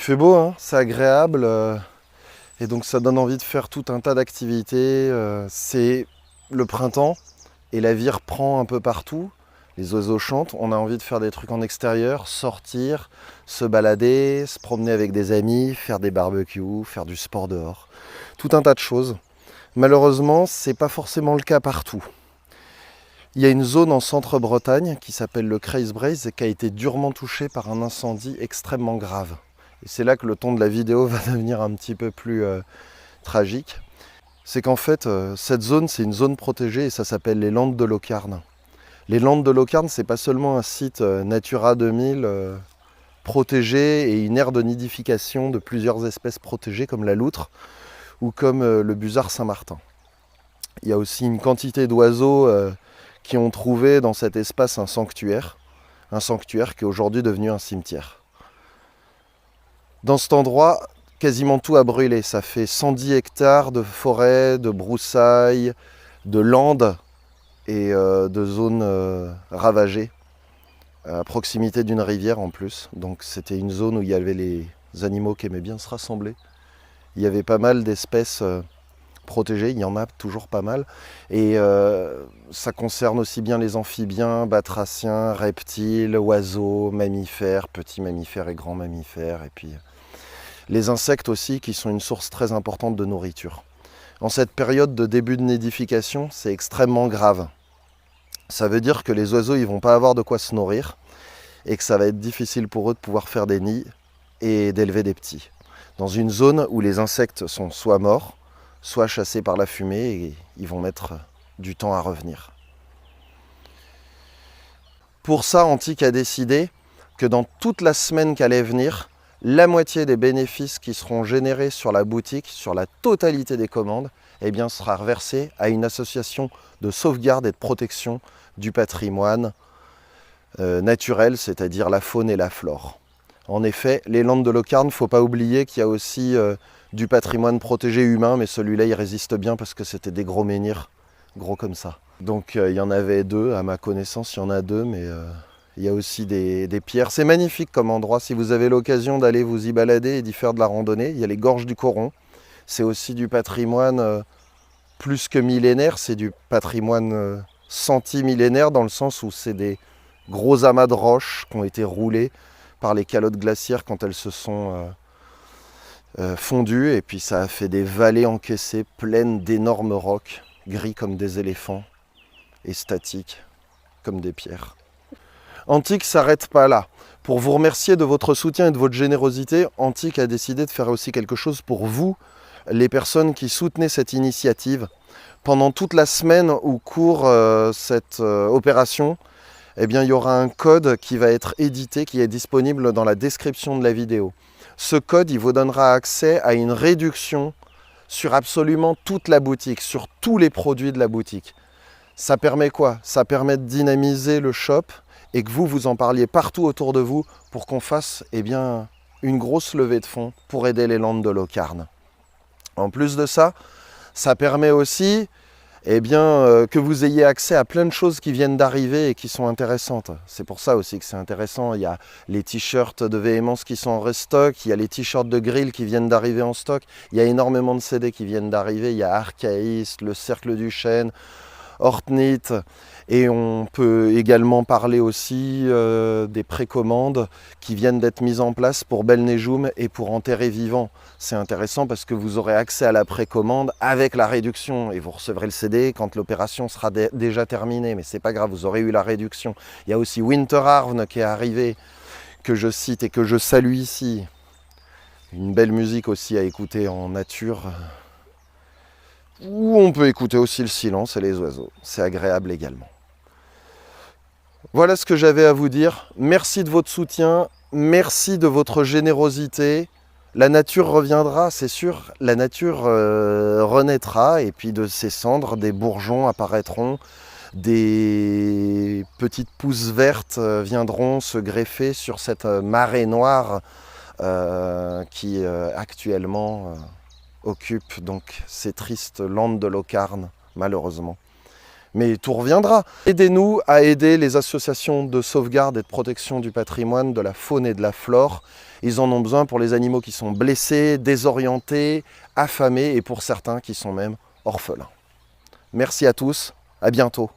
fait beau, hein, c'est agréable et donc ça donne envie de faire tout un tas d'activités. C'est le printemps et la vie reprend un peu partout. Les oiseaux chantent, on a envie de faire des trucs en extérieur, sortir, se balader, se promener avec des amis, faire des barbecues, faire du sport dehors. Tout un tas de choses. Malheureusement, c'est pas forcément le cas partout. Il y a une zone en centre-Bretagne qui s'appelle le Creisbreizh et qui a été durement touchée par un incendie extrêmement grave. Et c'est là que le ton de la vidéo va devenir un petit peu plus tragique. C'est qu'en fait, cette zone, c'est une zone protégée et ça s'appelle les Landes de Locarn. Les Landes de Locarn, c'est pas seulement un site Natura 2000 protégé et une aire de nidification de plusieurs espèces protégées comme la loutre ou comme le busard Saint-Martin. Il y a aussi une quantité d'oiseaux qui ont trouvé dans cet espace un sanctuaire qui est aujourd'hui devenu un cimetière. Dans cet endroit, quasiment tout a brûlé. Ça fait 110 hectares de forêt, de broussailles, de landes et de zones ravagées, à proximité d'une rivière en plus. Donc c'était une zone où il y avait les animaux qui aimaient bien se rassembler. Il y avait pas mal d'espèces protégées, il y en a toujours pas mal. Et ça concerne aussi bien les amphibiens, batraciens, reptiles, oiseaux, mammifères, petits mammifères et grands mammifères. Et puis les insectes aussi, qui sont une source très importante de nourriture. En cette période de début de nidification, c'est extrêmement grave. Ça veut dire que les oiseaux ils vont pas avoir de quoi se nourrir et que ça va être difficile pour eux de pouvoir faire des nids et d'élever des petits. Dans une zone où les insectes sont soit morts, soit chassés par la fumée et ils vont mettre du temps à revenir. Pour ça, Antic a décidé que dans toute la semaine qu'allait venir, la moitié des bénéfices qui seront générés sur la boutique, sur la totalité des commandes, eh bien, sera reversée à une association de sauvegarde et de protection du patrimoine naturel, c'est-à-dire la faune et la flore. En effet, les Landes de Locarn, il ne faut pas oublier qu'il y a aussi du patrimoine protégé humain, mais celui-là, il résiste bien parce que c'était des gros menhirs, gros comme ça. Donc il y en avait deux, à ma connaissance, il y en a deux, mais il y a aussi des pierres. C'est magnifique comme endroit. Si vous avez l'occasion d'aller vous y balader et d'y faire de la randonnée, il y a les gorges du Coron. C'est aussi du patrimoine plus que millénaire, c'est du patrimoine centimillénaire dans le sens où c'est des gros amas de roches qui ont été roulés par les calottes glaciaires quand elles se sont fondues. Et puis ça a fait des vallées encaissées pleines d'énormes rocs, gris comme des éléphants et statiques comme des pierres. Antic ne s'arrête pas là. Pour vous remercier de votre soutien et de votre générosité, Antic a décidé de faire aussi quelque chose pour vous, les personnes qui soutenaient cette initiative. Pendant toute la semaine où court cette opération, eh bien, il y aura un code qui va être édité, qui est disponible dans la description de la vidéo. Ce code, il vous donnera accès à une réduction sur absolument toute la boutique, sur tous les produits de la boutique. Ça permet quoi? Ça permet de dynamiser le shop et que vous en parliez partout autour de vous pour qu'on fasse une grosse levée de fonds pour aider les Landes de Locarn. En plus de ça, ça permet aussi que vous ayez accès à plein de choses qui viennent d'arriver et qui sont intéressantes. C'est pour ça aussi que c'est intéressant. Il y a les t-shirts de Véhémence qui sont en restock, il y a les t-shirts de Grill qui viennent d'arriver en stock, il y a énormément de CD qui viennent d'arriver, il y a Archaïste, le Cercle du Chêne, Hortnit, et on peut également parler aussi des précommandes qui viennent d'être mises en place pour Belnejoum et pour Enterré Vivant. C'est intéressant parce que vous aurez accès à la précommande avec la réduction et vous recevrez le CD quand l'opération sera déjà terminée, mais c'est pas grave, vous aurez eu la réduction. Il y a aussi Winter Arvn qui est arrivé, que je cite et que je salue ici. Une belle musique aussi à écouter en nature, où on peut écouter aussi le silence et les oiseaux. C'est agréable également. Voilà ce que j'avais à vous dire. Merci de votre soutien, merci de votre générosité. La nature reviendra, c'est sûr. La nature renaîtra et puis de ses cendres, des bourgeons apparaîtront, des petites pousses vertes viendront se greffer sur cette marée noire qui actuellement occupe donc ces tristes Landes de Locarn, malheureusement. Mais tout reviendra. Aidez-nous à aider les associations de sauvegarde et de protection du patrimoine, de la faune et de la flore. Ils en ont besoin pour les animaux qui sont blessés, désorientés, affamés et pour certains qui sont même orphelins. Merci à tous, à bientôt.